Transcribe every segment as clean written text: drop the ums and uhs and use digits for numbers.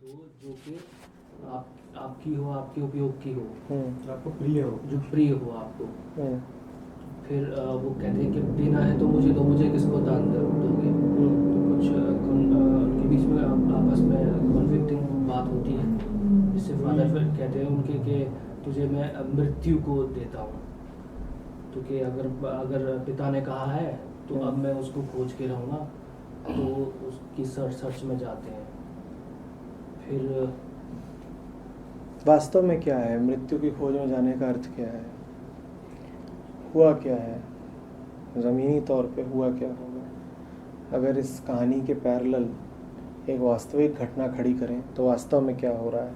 हो जो कि आपकी हो, आपके उपयोग की हो, जो आपको प्रिय हो, जो प्रिय हो आपको। फिर वो कहते हैं कि देना है तो मुझे दो, मुझे किसको दान दोगे। तो कुछ उनके बीच में आपस में कॉन्फ्लिक्टिंग बात होती है, जिससे फादर फिर कहते हैं उनके कि तुझे मैं मृत्यु को देता हूँ, क्योंकि अगर अगर पिता ने कहा है तो अब मैं उसको खोज के रहूँगा। तो उसकी सर्च में जाते हैं। फिर वास्तव में क्या है मृत्यु की खोज में जाने का अर्थ क्या है? हुआ क्या है ज़मीनी तौर पे, हुआ क्या होगा? अगर इस कहानी के पैरेलल एक वास्तविक घटना खड़ी करें तो वास्तव में क्या हो रहा है?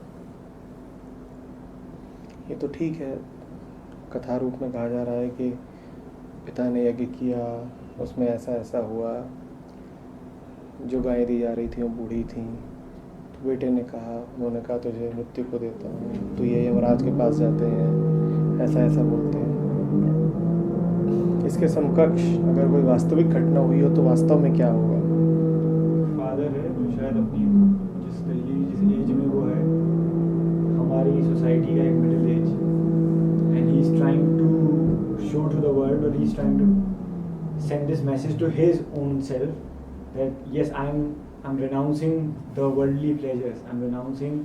ये तो ठीक है, कथा रूप में कहा जा रहा है कि पिता ने यज्ञ किया, उसमें ऐसा ऐसा हुआ, जो गायें दी जा रही थी वो बूढ़ी थी, तो बेटे ने कहा, उन्होंने कहा तुझे मृत्यु को देता हूँ, तो ये यमराज के पास जाते हैं, ऐसा ऐसा बोलते हैं। इसके समकक्ष अगर कोई वास्तविक घटना हुई हो तो वास्तव में क्या होगा? फादर है जो शायद अपनी जिस एज में वो है, हमारी सोसाइटी का एक middle age, and he is trying to show to the world, और he is trying to send this message to his own self that yes, I'm renouncing the worldly pleasures, I'm renouncing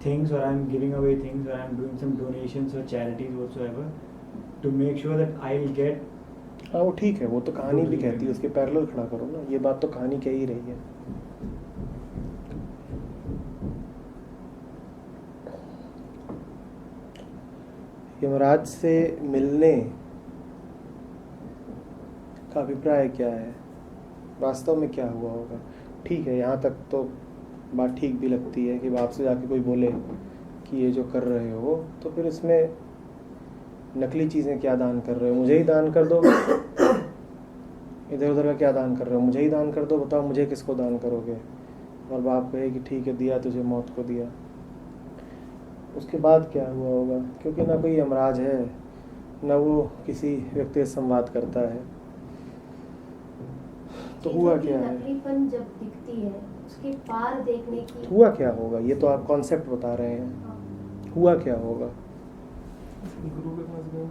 things, or I'm giving away things, or I'm doing some donations or charities whatsoever to make sure that I'll get. हाँ वो ठीक है, वो तो कहानी भी कहती है, उसके पैरेलल खड़ा करो ना, ये बात तो कहानी कह ही रही है। यमराज से मिलने का अभिप्राय क्या है? वास्तव में क्या हुआ होगा? ठीक है, यहाँ तक तो बात ठीक भी लगती है कि बाप से जाके कोई बोले कि ये जो कर रहे हो, तो फिर इसमें नकली चीज़ें क्या दान कर रहे हो, मुझे ही दान कर दो। इधर उधर का क्या दान कर रहे हो, मुझे ही दान कर दो, बताओ मुझे किसको दान करोगे? और बाप कहे कि ठीक है, दिया तुझे, मौत को दिया। उसके बाद क्या हुआ होगा? क्योंकि ना कोई यमराज है, ना वो किसी व्यक्ति से संवाद करता है, तो हुआ क्या है? नकलीपन जब दिखती है उसके पार देखने की, हुआ क्या होगा? ये तो आप कॉन्सेप्ट बता रहे हैं, हुआ क्या होगा? गुरु के पास गए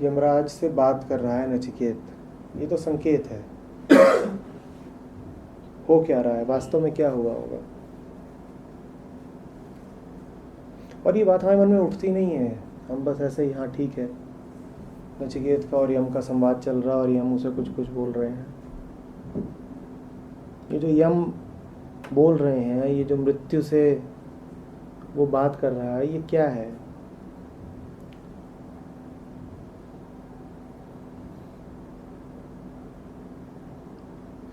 यमराज से बात कर रहा है नचिकेत, ये तो संकेत है। हो क्या रहा है? वास्तव में क्या हुआ होगा? और ये बात हमारे मन में उठती नहीं है, हम बस ऐसे ही हाँ ठीक है, नचिकेत का और यम का संवाद चल रहा है और यम उसे कुछ कुछ बोल रहे हैं। ये जो यम बोल रहे हैं, ये जो मृत्यु से वो बात कर रहा है, ये क्या है?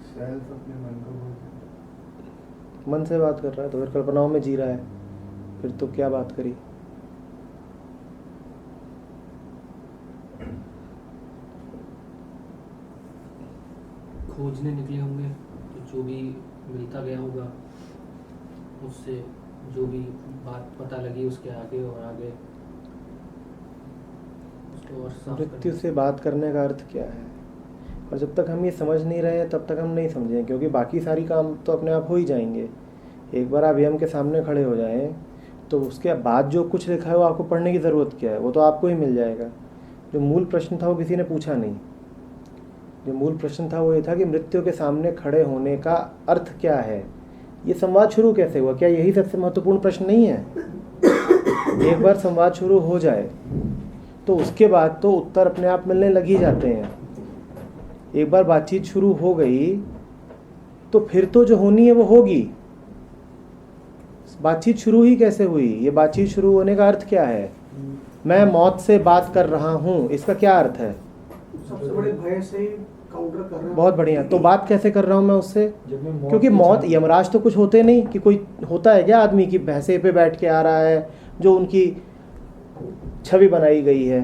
सेल्फ अपने मन को बोलते, मन से बात कर रहा है तो फिर कल्पनाओं में जी रहा है, फिर तो क्या बात करी? खोजने निकले होंगे, तो जो भी मिलता गया होगा उससे जो भी बात पता लगी उसके आगे और आगे उसको और साफ मृत्यु से बात करने का अर्थ क्या है? और जब तक हम ये समझ नहीं रहे हैं तब तक हम नहीं समझें, क्योंकि बाकी सारी काम तो अपने आप हो ही जाएंगे। एक बार आप यम के सामने खड़े हो जाएं तो उसके बाद जो कुछ लिखा है वो आपको पढ़ने की ज़रूरत क्या है? वो तो आपको ही मिल जाएगा। जो मूल प्रश्न था वो किसी ने पूछा नहीं। जो मूल प्रश्न था वो ये था कि मृत्यु के सामने खड़े होने का अर्थ क्या है, ये संवाद शुरू कैसे हुआ? क्या यही सबसे महत्वपूर्ण प्रश्न नहीं है? एक बार संवाद शुरू हो जाए तो उसके बाद तो उत्तर अपने आप मिलने लग ही जाते हैं। एक बार बातचीत शुरू हो गई तो फिर तो जो होनी है वो होगी। बातचीत शुरू ही कैसे हुई? ये बातचीत शुरू होने का अर्थ क्या है? मैं मौत से बात कर रहा हूँ, इसका क्या अर्थ है? सबसे बड़े भय से ही काउंटर कर रहा है। बहुत बढ़िया। तो बात कैसे कर रहा हूँ मैं उससे? क्योंकि की मौत, छाप- यमराज तो कुछ होते नहीं कि कोई होता है क्या आदमी की भैंसे पे बैठ के आ रहा है जो उनकी छवि बनाई गई है,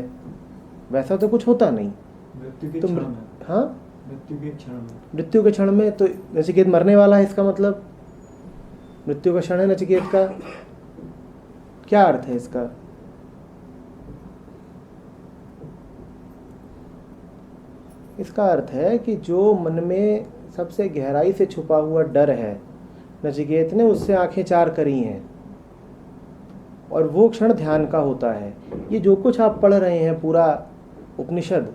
वैसा तो कुछ होता नहीं। मृत्यु के तो क्षण में, हाँ, मृत्यु के क्षण में, मृत्यु के क्षण में तो नचिकेत मरने वाला है, इसका मतलब मृत्यु का क्षण है नचिकेत का। क्या अर्थ है इसका? इसका अर्थ है कि जो मन में सबसे गहराई से छुपा हुआ डर है। नचिकेत ने उससे आंखें चार करी हैं और वो क्षण ध्यान का होता है। ये जो कुछ आप पढ़ रहे हैं पूरा उपनिषद,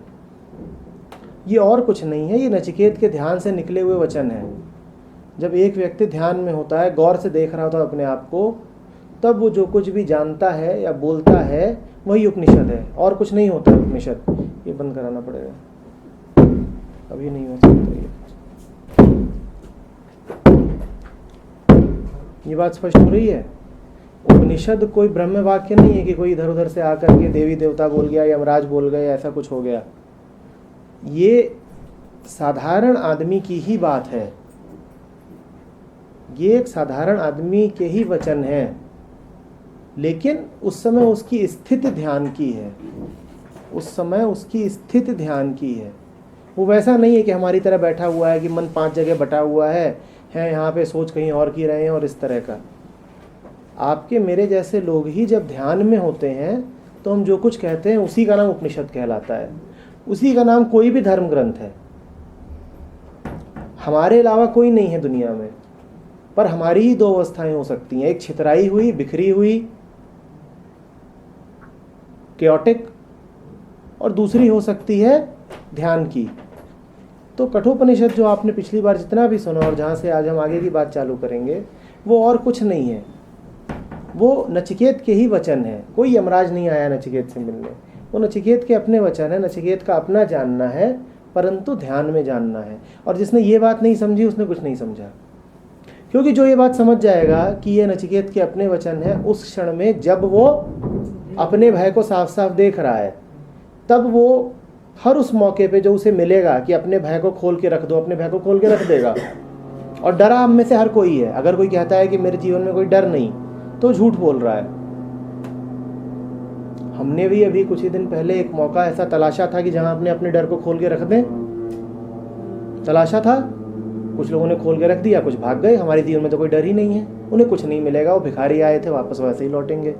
ये और कुछ नहीं है, ये नचिकेत के ध्यान से निकले हुए वचन हैं। जब एक व्यक्ति ध्यान में होता है, गौर से देख रहा होता है अपने आप को, तब वो जो कुछ भी जानता है या बोलता है वही उपनिषद है, और कुछ नहीं होता है उपनिषद। ये बंद कराना पड़ेगा, अभी नहीं हो सकता ये बात स्पष्ट हो रही है। उपनिषद कोई ब्रह्म वाक्य नहीं है कि कोई इधर उधर से आकर के देवी देवता बोल गया, यमराज बोल गए, ऐसा कुछ हो गया। ये साधारण आदमी की ही बात है, ये एक साधारण आदमी के ही वचन है, लेकिन उस समय उसकी स्थिति ध्यान की है, उस समय उसकी स्थिति ध्यान की है। वो वैसा नहीं है कि हमारी तरह बैठा हुआ है कि मन 5 जगह बटा हुआ है यहाँ पे सोच कहीं और की रहे हैं और इस तरह का। आपके मेरे जैसे लोग ही जब ध्यान में होते हैं तो हम जो कुछ कहते हैं उसी का नाम उपनिषद कहलाता है, उसी का नाम कोई भी धर्म ग्रंथ है। हमारे अलावा कोई नहीं है दुनिया में, पर हमारी ही 2 अवस्थाएं हो सकती हैं, एक छितराई हुई, बिखरी हुई, केओटिक, और दूसरी हो सकती है ध्यान की। तो कठोपनिषद जो आपने पिछली बार जितना भी सुना और जहाँ से आज हम आगे की बात चालू करेंगे, वो और कुछ नहीं है, वो नचिकेत के ही वचन है। कोई यमराज नहीं आया नचिकेत से मिलने, वो नचिकेत के अपने वचन है, नचिकेत का अपना जानना है, परंतु ध्यान में जानना है। और जिसने ये बात नहीं समझी उसने कुछ नहीं समझा, क्योंकि जो ये बात समझ जाएगा कि ये नचिकेत के अपने वचन है, उस क्षण में जब वो अपने भय को साफ साफ देख रहा है, तब वो हर उस मौके पे जो उसे मिलेगा कि अपने भय को खोल के रख दो, अपने भय को खोल के रख देगा। और डरा हम में से हर कोई है। अगर कोई कहता है कि मेरे जीवन में कोई डर नहीं, तो झूठ बोल रहा है। हमने भी अभी कुछ ही दिन पहले एक मौका ऐसा तलाशा था कि जहां अपने अपने डर को खोल के रख दें, तलाशा था। कुछ लोगों ने खोल के रख दिया, कुछ भाग गए। हमारे जीवन में तो कोई डर ही नहीं है, उन्हें कुछ नहीं मिलेगा, वो भिखारी आए थे, वापस वैसे ही लौटेंगे।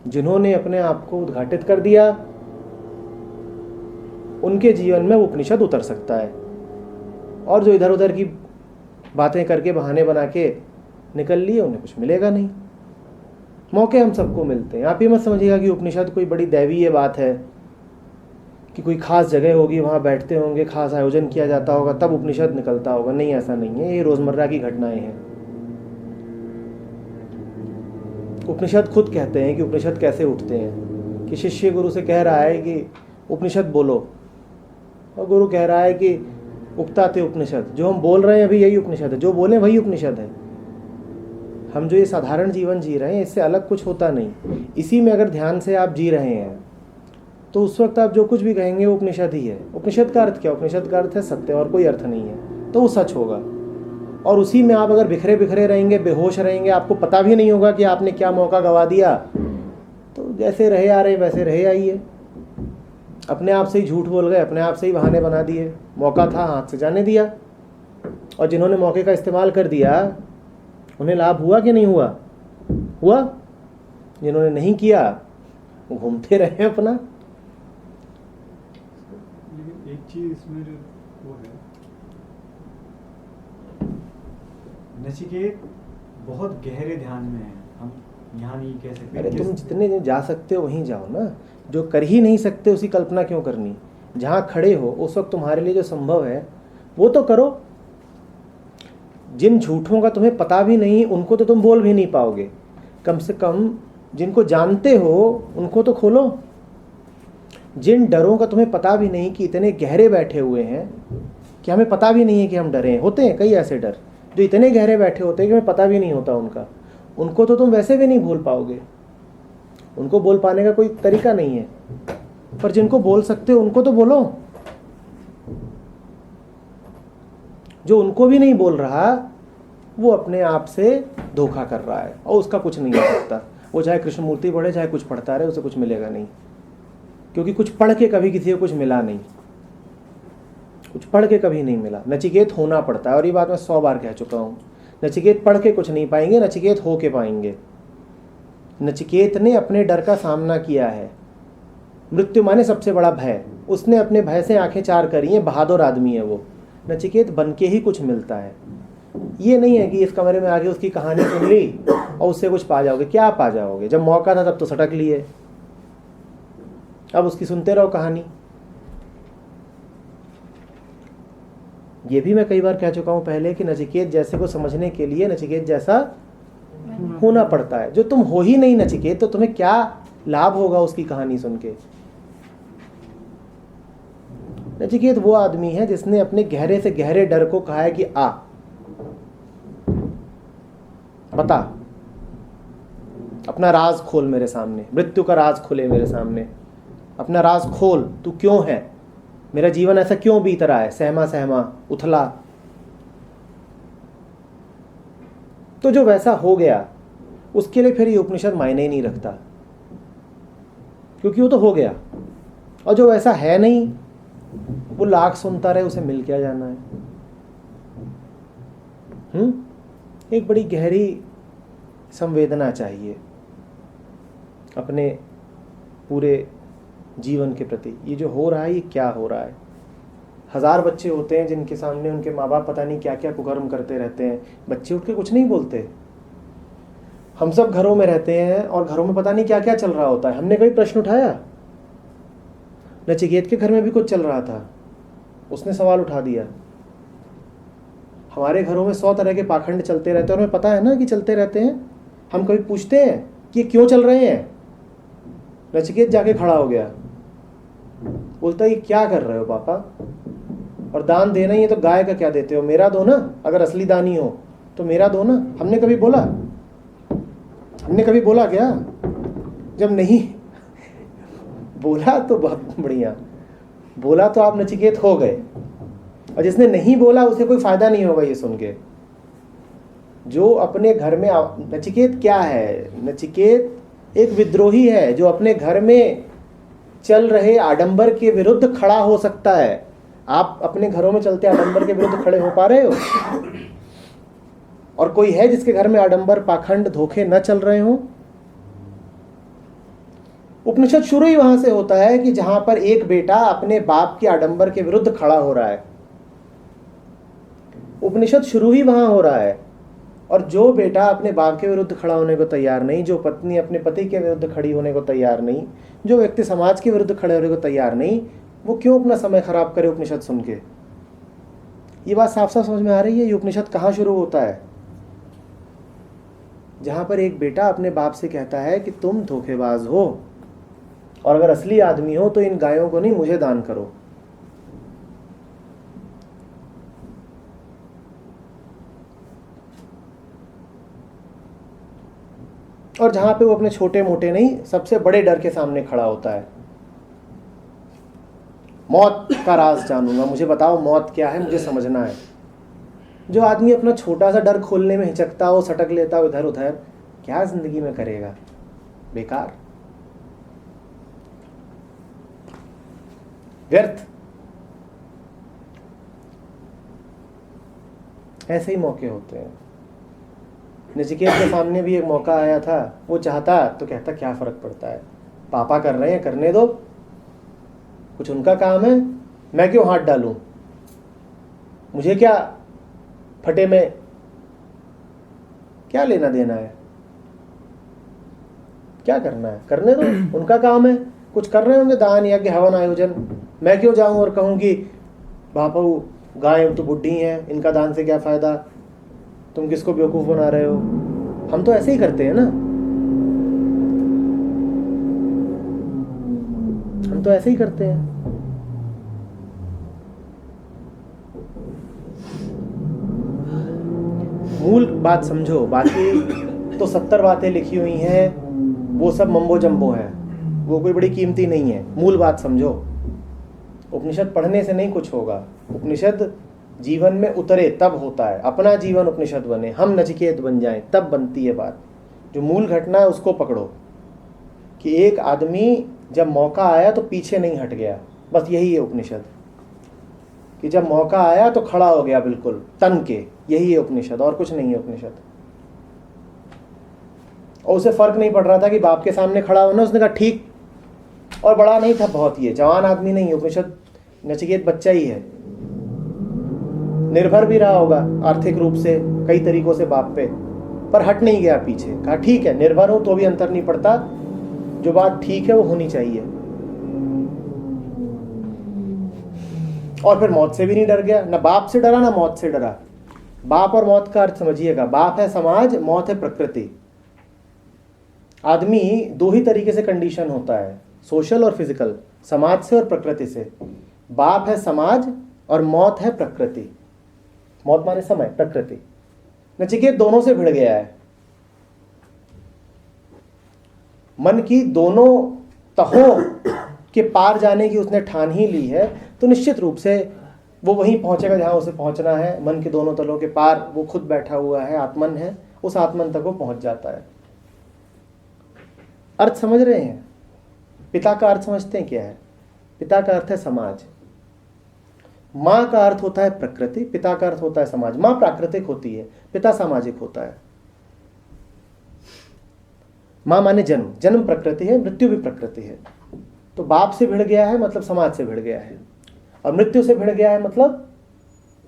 जिन्होंने अपने आप को उद्घाटित कर दिया, उनके जीवन में वो उपनिषद उतर सकता है। और जो इधर उधर की बातें करके बहाने बना के निकल लिए, उन्हें कुछ मिलेगा नहीं। मौके हम सबको मिलते हैं। आप ये मत समझिएगा कि उपनिषद कोई बड़ी दैवीय बात है कि कोई खास जगह होगी, वहाँ बैठते होंगे, खास आयोजन किया जाता होगा, तब उपनिषद निकलता होगा। नहीं, ऐसा नहीं है। ये रोजमर्रा की घटनाएं हैं। उपनिषद खुद कहते हैं कि उपनिषद कैसे उठते हैं, कि शिष्य गुरु से कह रहा है कि उपनिषद बोलो, और गुरु कह रहा है कि उगता थे उपनिषद। जो हम बोल रहे हैं अभी यही उपनिषद है, जो बोले वही उपनिषद है। हम जो ये साधारण जीवन जी रहे हैं, इससे अलग कुछ होता नहीं। इसी में अगर ध्यान से आप जी रहे हैं तो उस वक्त आप जो कुछ भी कहेंगे वो उपनिषद ही है। उपनिषद का अर्थ क्या? उपनिषद का अर्थ है सत्य, और कोई अर्थ नहीं है, तो वो सच होगा। और उसी में आप अगर बिखरे बिखरे रहेंगे, बेहोश रहेंगे, आपको पता भी नहीं होगा कि आपने क्या मौका गंवा दिया, तो जैसे रहे आ रहे वैसे रहे आइए। अपने आप से ही झूठ बोल गए, अपने आप से ही बहाने बना दिए। मौका था, हाथ से जाने दिया। और जिन्होंने मौके का इस्तेमाल कर दिया, उन्हें लाभ हुआ कि नहीं हुआ? हुआ। जिन्होंने नहीं किया, वो घूमते रहे अपना। लेकिन एक चीज इसमें जो वो है, नचिकेत बहुत गहरे ध्यान में है। हम यहाँ नहीं कह सकते। अरे तुम जितने जा सकते हो वहीं जाओ ना। जो कर ही नहीं सकते उसी कल्पना क्यों करनी? जहाँ खड़े हो उस वक्त तुम्हारे लिए जो संभव है वो तो करो। जिन झूठों का तुम्हें पता भी नहीं, उनको तो तुम बोल भी नहीं पाओगे। कम से कम जिनको जानते हो उनको तो खोलो। जिन डरों का तुम्हें पता भी नहीं कि इतने गहरे बैठे हुए हैं कि हमें पता भी नहीं है कि हम डरे हैं। होते हैं कई ऐसे डर जो इतने गहरे बैठे होते हैं कि हमें पता भी नहीं होता उनका। उनको तो तुम वैसे भी नहीं भूल पाओगे, उनको बोल पाने का कोई तरीका नहीं है। पर जिनको बोल सकते हो उनको तो बोलो। जो उनको भी नहीं बोल रहा, वो अपने आप से धोखा कर रहा है, और उसका कुछ नहीं हो सकता। वो चाहे कृष्णमूर्ति पढ़े, चाहे कुछ पढ़ता रहे, उसे कुछ मिलेगा नहीं। क्योंकि कुछ पढ़ के कभी किसी को कुछ मिला नहीं, कुछ पढ़ के कभी नहीं मिला। नचिकेत होना पड़ता है, और ये बात मैं 100 बार कह चुका हूँ। नचिकेत पढ़ के कुछ नहीं पाएंगे, नचिकेत हो के पाएंगे। नचिकेत ने अपने डर का सामना किया है। मृत्यु माने सबसे बड़ा भय। उसने अपने भय से आंखें चार करी हैं। बहादुर आदमी है वो। नचिकेत बन के ही कुछ मिलता है। ये नहीं है कि इस कमरे में आके उसकी कहानी सुन ली और उससे कुछ पा जाओगे। क्या पा जाओगे? जब मौका था तब तो सटक लिए, अब उसकी सुनते रहो कहानी। ये भी मैं कई बार कह चुका हूं पहले कि नचिकेत जैसे को समझने के लिए नचिकेत जैसा होना पड़ता है। जो तुम हो ही नहीं नचिकेत, तो तुम्हें क्या लाभ होगा उसकी कहानी सुन के? नचिकेत वो आदमी है जिसने अपने गहरे से गहरे डर को कहा है कि आ बता, अपना राज खोल मेरे सामने, मृत्यु का राज खोले मेरे सामने, अपना राज खोल, तू क्यों है, मेरा जीवन ऐसा क्यों बीत रहा है, सहमा सहमा उथला। तो जो वैसा हो गया उसके लिए फिर ये उपनिषद मायने ही नहीं रखता, क्योंकि वो तो हो गया। और जो वैसा है नहीं, वो लाख सुनता रहे, उसे मिल क्या जाना है। एक बड़ी गहरी संवेदना चाहिए अपने पूरे जीवन के प्रति। ये जो हो रहा है, ये क्या हो रहा है? 1000 बच्चे होते हैं जिनके सामने उनके माँ बाप पता नहीं क्या क्या कुकर्म करते रहते हैं, बच्चे उठ के कुछ नहीं बोलते। हम सब घरों में रहते हैं और घरों में पता नहीं क्या क्या चल रहा होता है। हमने कभी प्रश्न उठाया? नचिकेत के घर में भी कुछ चल रहा था, उसने सवाल उठा दिया। हमारे घरों में 100 तरह के पाखंड चलते रहते हैं और हमें पता है ना कि चलते रहते हैं। हम कभी पूछते हैं कि ये क्यों चल रहे हैं? नचिकेत जाके खड़ा हो गया, बोलता ये क्या कर रहे हो पापा? और दान देना ही है तो गाय का क्या देते हो? मेरा दो ना, अगर असली दानी हो तो मेरा दो ना। हमने कभी बोला? हमने कभी बोला क्या? जब नहीं बोला तो बहुत बढ़िया, बोला तो आप नचिकेत हो गए, और जिसने नहीं बोला उसे कोई फायदा नहीं होगा ये सुन के। जो अपने घर में, नचिकेत क्या है? नचिकेत एक विद्रोही है जो अपने घर में चल रहे आडंबर के विरुद्ध खड़ा हो सकता है। आप अपने घरों में चलते आडंबर के विरुद्ध खड़े हो पा रहे हो? और कोई है जिसके घर में आडंबर, पाखंड, धोखे न चल रहे हो? उपनिषद शुरू ही वहां से होता है कि जहां पर एक बेटा अपने बाप के आडंबर के विरुद्ध खड़ा हो रहा है। उपनिषद शुरू ही वहां हो रहा है। और जो बेटा अपने बाप के विरुद्ध खड़ा होने को तैयार नहीं, जो पत्नी अपने पति के विरुद्ध खड़ी होने को तैयार नहीं, जो व्यक्ति समाज के विरुद्ध खड़े होने को तैयार नहीं, वो क्यों अपना समय खराब करे उपनिषद सुन के? ये बात साफ साफ समझ में आ रही है। ये उपनिषद कहाँ शुरू होता है? जहां पर एक बेटा अपने बाप से कहता है कि तुम धोखेबाज हो, और अगर असली आदमी हो तो इन गायों को नहीं, मुझे दान करो। और जहां पे वो अपने छोटे मोटे नहीं, सबसे बड़े डर के सामने खड़ा होता है। मौत का राज जानूंगा, मुझे बताओ मौत क्या है, मुझे समझना है। जो आदमी अपना छोटा सा डर खोलने में हिचकता हो, सटक लेता हो इधर उधर, क्या जिंदगी में करेगा? बेकार, व्यर्थ। ऐसे ही मौके होते हैं। नचिकेत के सामने भी एक मौका आया था। वो चाहता तो कहता क्या फर्क पड़ता है, पापा कर रहे हैं, करने दो, कुछ उनका काम है, मैं क्यों हाथ डालूं? मुझे क्या फटे में क्या लेना देना है? क्या करना है करने दो, उनका काम है। कुछ कर रहे होंगे, दान यज्ञ हवन आयोजन, मैं क्यों जाऊं और कहूं कि बापू गाय तो बुढ़ी हैं, इनका दान से क्या फायदा, तुम किसको बेवकूफ बना रहे हो? हम तो ऐसे ही करते हैं ना, हम तो ऐसे ही करते हैं। मूल बात समझो, बाकी तो 70 बातें लिखी हुई हैं, वो सब मम्बो जम्बो है, वो कोई बड़ी कीमती नहीं है। मूल बात समझो। उपनिषद पढ़ने से नहीं कुछ होगा, उपनिषद जीवन में उतरे तब होता है। अपना जीवन उपनिषद बने, हम नचिकेत बन जाएं, तब बनती है बात। जो मूल घटना है उसको पकड़ो कि एक आदमी जब मौका आया तो पीछे नहीं हट गया, बस यही है उपनिषद। कि जब मौका आया तो खड़ा हो गया बिल्कुल तन के, यही है उपनिषद, और कुछ नहीं है उपनिषद। और उसे फर्क नहीं पड़ रहा था कि बाप के सामने खड़ा होना, उसने कहा ठीक, और बड़ा नहीं था बहुत, ये जवान आदमी नहीं है, उपनिषद नचिकेत बच्चा ही है। निर्भर भी रहा होगा आर्थिक रूप से कई तरीकों से बाप पे, पर हट नहीं गया पीछे। कहा ठीक है, निर्भर हूं तो भी अंतर नहीं पड़ता, जो बात ठीक है वो होनी चाहिए। और फिर मौत से भी नहीं डर गया, ना बाप से डरा ना मौत से डरा। बाप और मौत का अर्थ समझिएगा, बाप है समाज, मौत है प्रकृति। आदमी दो ही तरीके से कंडीशन होता है, सोशल और फिजिकल, समाज से और प्रकृति से। बाप है समाज और मौत है प्रकृति। मौत माने समय, प्रकृति। नचिकेत दोनों से भिड़ गया है, मन की दोनों तहों के पार जाने की उसने ठान ही ली है, तो निश्चित रूप से वो वहीं पहुंचेगा जहां उसे पहुंचना है। मन के दोनों तलों के पार वो खुद बैठा हुआ है, आत्मन है, उस आत्मन तक वो पहुंच जाता है। अर्थ समझ रहे हैं? पिता का अर्थ समझते हैं क्या है? पिता का अर्थ है समाज, माँ का अर्थ होता है प्रकृति, पिता का अर्थ होता है समाज। माँ प्राकृतिक होती है, पिता सामाजिक होता है। माँ माने जन्म, जन्म प्रकृति है, मृत्यु भी प्रकृति है। तो बाप से भिड़ गया है मतलब समाज से भिड़ गया है, और मृत्यु से भिड़ गया है मतलब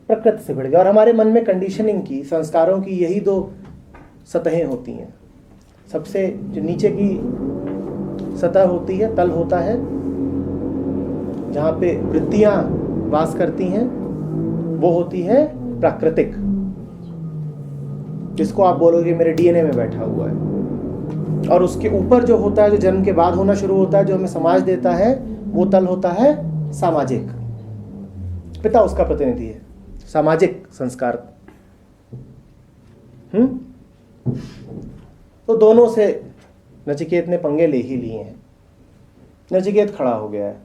प्रकृति से भिड़ गया। और हमारे मन में कंडीशनिंग की, संस्कारों की यही दो सतहें होती हैं। सबसे जो नीचे की सतह होती है, तल होता है, जहाँ पे वृत्तियाँ वास करती हैं, वो होती है प्राकृतिक, जिसको आप बोलोगे मेरे डीएनए में बैठा हुआ है। और उसके ऊपर जो होता है, जो जन्म के बाद होना शुरू होता है, जो हमें समाज देता है, वो तल होता है सामाजिक। पिता उसका प्रतिनिधि है, सामाजिक संस्कार। तो दोनों से नचिकेत ने पंगे ले ही लिए हैं। नचिकेत खड़ा हो गया है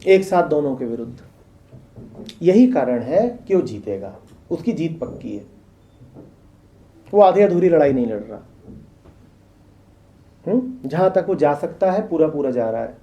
एक साथ दोनों के विरुद्ध। यही कारण है कि वो जीतेगा, उसकी जीत पक्की है। वो आधी अधूरी लड़ाई नहीं लड़ रहा। जहां तक वो जा सकता है पूरा पूरा जा रहा है।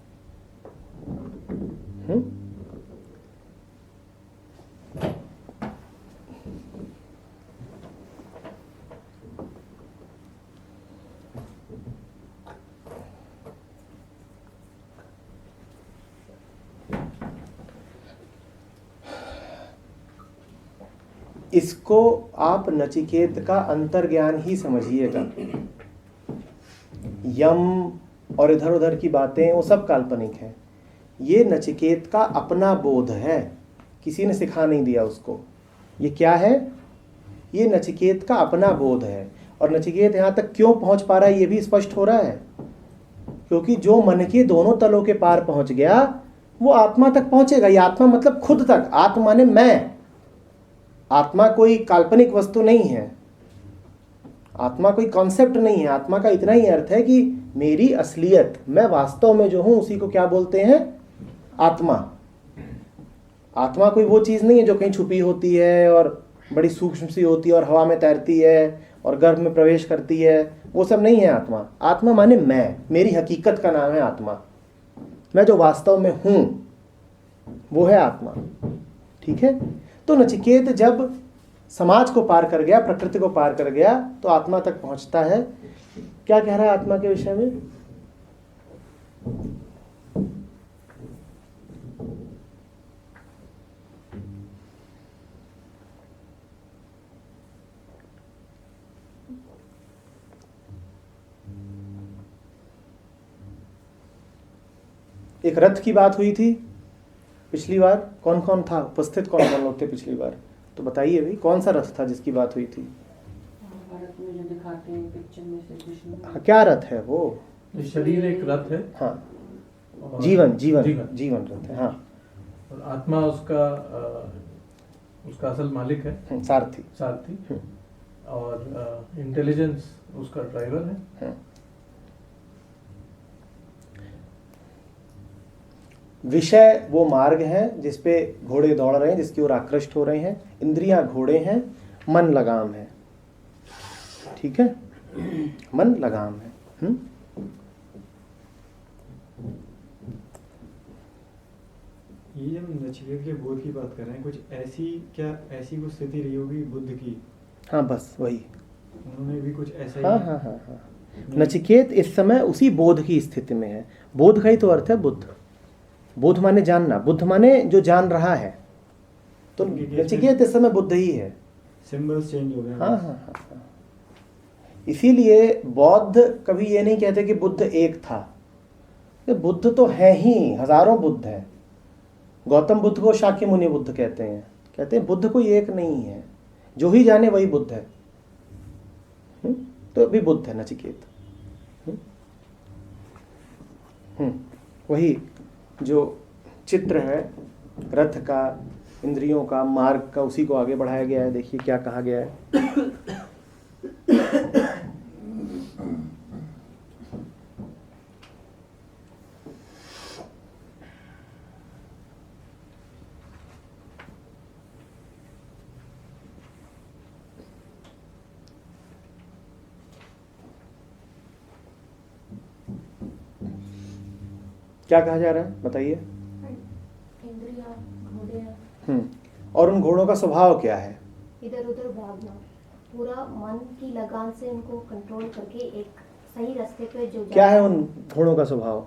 इसको आप नचिकेत का अंतर्ज्ञान ही समझिएगा। यम और इधर उधर की बातें वो सब काल्पनिक है। ये नचिकेत का अपना बोध है, किसी ने सिखा नहीं दिया उसको। ये क्या है? ये नचिकेत का अपना बोध है। और नचिकेत यहाँ तक क्यों पहुँच पा रहा है ये भी स्पष्ट हो रहा है, क्योंकि जो मन के दोनों तलों के पार पहुँच गया वो आत्मा तक पहुँचेगा। ये आत्मा मतलब खुद तक। आत्मा माने मैं। आत्मा कोई काल्पनिक वस्तु नहीं है, आत्मा कोई कॉन्सेप्ट नहीं है। आत्मा का इतना ही अर्थ है कि मेरी असलियत, मैं वास्तव में जो हूं उसी को क्या बोलते हैं? आत्मा। आत्मा कोई वो चीज़ नहीं है जो कहीं छुपी होती है और बड़ी सूक्ष्म सी होती है और हवा में तैरती है और गर्भ में प्रवेश करती है। वो सब नहीं है आत्मा। आत्मा माने मैं, मेरी हकीकत का नाम है आत्मा। मैं जो वास्तव में हूं वो है आत्मा। ठीक है? तो नचिकेत जब समाज को पार कर गया, प्रकृति को पार कर गया, तो आत्मा तक पहुंचता है। क्या कह रहा है आत्मा के विषय में? एक रथ की बात हुई थी पिछली बार। कौन कौन था उपस्थित? कौन कौन लोग थे पिछली बार? तो बताइए भाई, कौन सा रथ था जिसकी बात हुई थी? भारत में जो दिखाते हैं पिक्चर में से कृष्ण। हाँ, क्या रथ है वो? शरीर एक रथ है। हाँ, और जीवन रथ है। हाँ, और आत्मा उसका असल मालिक है, सारथी। और इंटेलिजेंस उसका ड्राइवर है। विषय वो मार्ग है जिसपे घोड़े दौड़ रहे हैं, जिसकी ओर आकृष्ट हो रहे हैं। इंद्रियां घोड़े हैं, मन लगाम है। ठीक है? मन लगाम है। ये जब नचिकेत के बोध की बात कर रहे हैं, कुछ ऐसी कुछ स्थिति रही होगी बुद्ध की? हाँ, बस वही। उन्होंने भी कुछ ऐसा हाँ ही। हाँ हाँ हाँ। नचिकेत इस समय उसी बोध की स्थिति में है। बोध का ही तो अर्थ है बुद्ध। बोध माने जानना, बुद्ध माने जो जान रहा है। तो नचिकेत इस समय बुद्ध ही है। सिंबल्स चेंज हो गए। हाँ हाँ हाँ हाँ। इसीलिए बौद्ध कभी ये नहीं कहते कि बुद्ध एक था। ये बुद्ध तो है ही, हजारों बुद्ध हैं। गौतम बुद्ध को शाक्यमुनि बुद्ध कहते हैं। कहते हैं बुद्ध कोई एक नहीं है, जो ही जाने वही बुद्ध है। तो अभी बुद्ध है नचिकेत। वही जो चित्र है रथ का, इंद्रियों का, मार्ग का, उसी को आगे बढ़ाया गया है। देखिए क्या कहा गया है। क्या कहा जा रहा है बताइए। इंद्रिया, घोड़े, और उन घोड़ों का स्वभाव क्या है? इधर उधर भागना, पूरा मन की लगान से उनको कंट्रोल करके एक सही रास्ते पे जो क्या है उन घोड़ों का स्वभाव?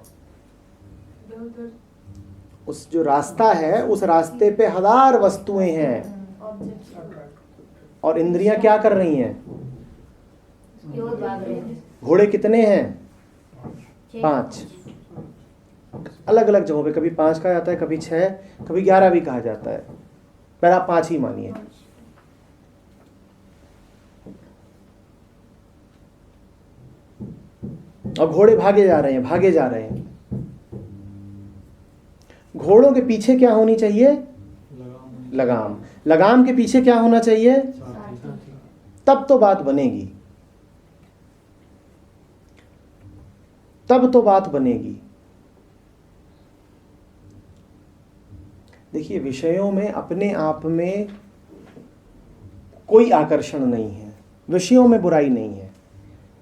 उस जो रास्ता है उस रास्ते पे हजार वस्तुएं हैं और इंद्रियां क्या कर रही हैं? की ओर भाग रहे हैं। घोड़े कितने हैं? 5। अलग अलग जगहों पे कभी 5 कहा जाता है, कभी 6, कभी 11 भी कहा जाता है, पर आप 5 ही मानिए। और घोड़े भागे जा रहे हैं, भागे जा रहे हैं। घोड़ों के पीछे क्या होनी चाहिए? लगाम। लगाम के पीछे क्या होना चाहिए? तब तो बात बनेगी, तब तो बात बनेगी। देखिए विषयों में अपने आप में कोई आकर्षण नहीं है, विषयों में बुराई नहीं है।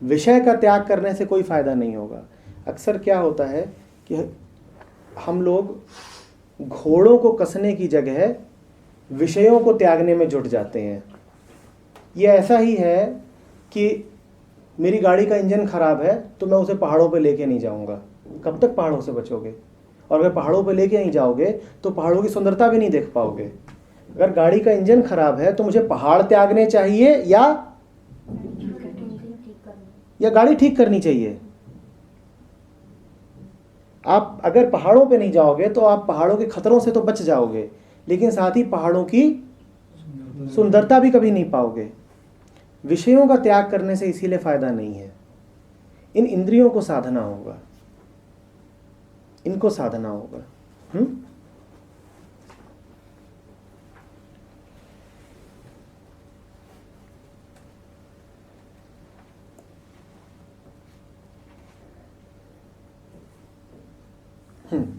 विषय का त्याग करने से कोई फायदा नहीं होगा। अक्सर क्या होता है कि हम लोग घोड़ों को कसने की जगह विषयों को त्यागने में जुट जाते हैं। ये ऐसा ही है कि मेरी गाड़ी का इंजन खराब है तो मैं उसे पहाड़ों पे लेके नहीं जाऊंगा। कब तक पहाड़ों से बचोगे? और अगर पहाड़ों पे लेके नहीं जाओगे तो पहाड़ों की सुंदरता भी नहीं देख पाओगे। अगर गाड़ी का इंजन खराब है तो मुझे पहाड़ त्यागने चाहिए या गाड़ी ठीक करनी चाहिए। आप अगर पहाड़ों पे नहीं जाओगे तो आप पहाड़ों के खतरों से तो बच जाओगे, लेकिन साथ ही पहाड़ों की सुंदरता भी कभी नहीं पाओगे। विषयों का त्याग करने से इसीलिए फायदा नहीं है। इन इंद्रियों को साधना होगा, इनको साधना होगा।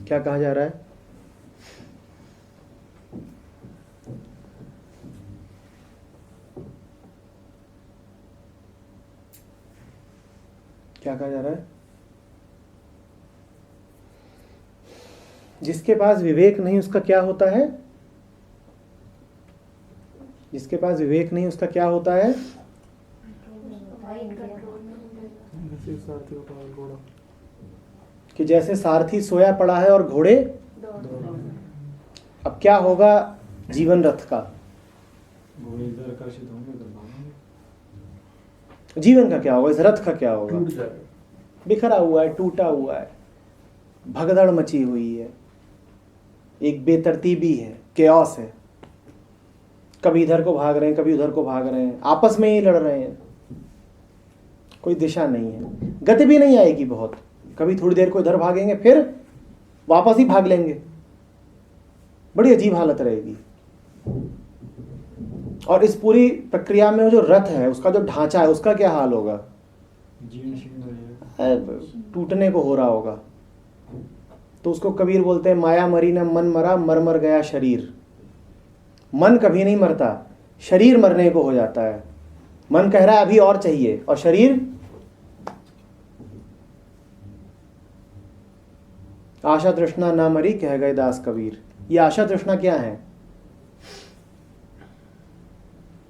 क्या कहा जा रहा है? क्या कहा जा रहा है? जिसके पास विवेक नहीं उसका क्या होता है? जिसके पास विवेक नहीं उसका क्या होता है? कि जैसे सारथी सोया पड़ा है और घोड़े। अब क्या होगा जीवन रथ का? घोड़े इधर आकर्षित होंगे, उधर भागेंगे। जीवन का क्या होगा? इस रथ का क्या होगा? टूट जाएगा, बिखरा हुआ है, टूटा हुआ है, भगदड़ मची हुई है, एक बेतरतीबी है, केओस है। कभी इधर को भाग रहे हैं, कभी उधर को भाग रहे हैं, आपस में ही लड़ रहे हैं, कोई दिशा नहीं है, गति भी नहीं आएगी बहुत। कभी थोड़ी देर को इधर भागेंगे फिर वापस ही भाग लेंगे, बड़ी अजीब हालत रहेगी। और इस पूरी प्रक्रिया में वो जो रथ है उसका जो ढांचा है उसका क्या हाल होगा? जीर्ण शीर्ण हो जाएगा, टूटने को हो रहा होगा। तो उसको कबीर बोलते हैं माया मरी न मन मरा, मर मर गया शरीर। मन कभी नहीं मरता, शरीर मरने को हो जाता है। मन कह रहा है अभी और चाहिए, और शरीर आशा तृष्णा ना मरी कह गए दास कबीर। ये आशा तृष्णा क्या है?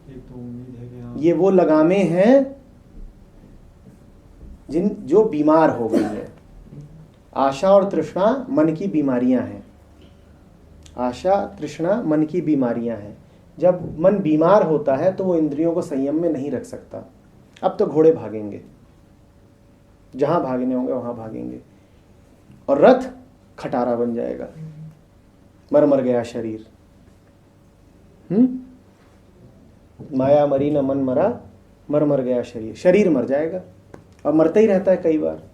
एक तो उम्मीद है कि हाँ ये वो लगामें हैं जो बीमार हो गई है। आशा और तृष्णा मन की बीमारियां हैं। आशा तृष्णा मन की बीमारियां हैं। जब मन बीमार होता है तो वो इंद्रियों को संयम में नहीं रख सकता। अब तो घोड़े भागेंगे, जहां भागने होंगे वहां भागेंगे, और रथ खटारा बन जाएगा। मर गया शरीर। माया मरी न मन मरा, मर गया शरीर। शरीर मर जाएगा और मरता ही रहता है कई बार।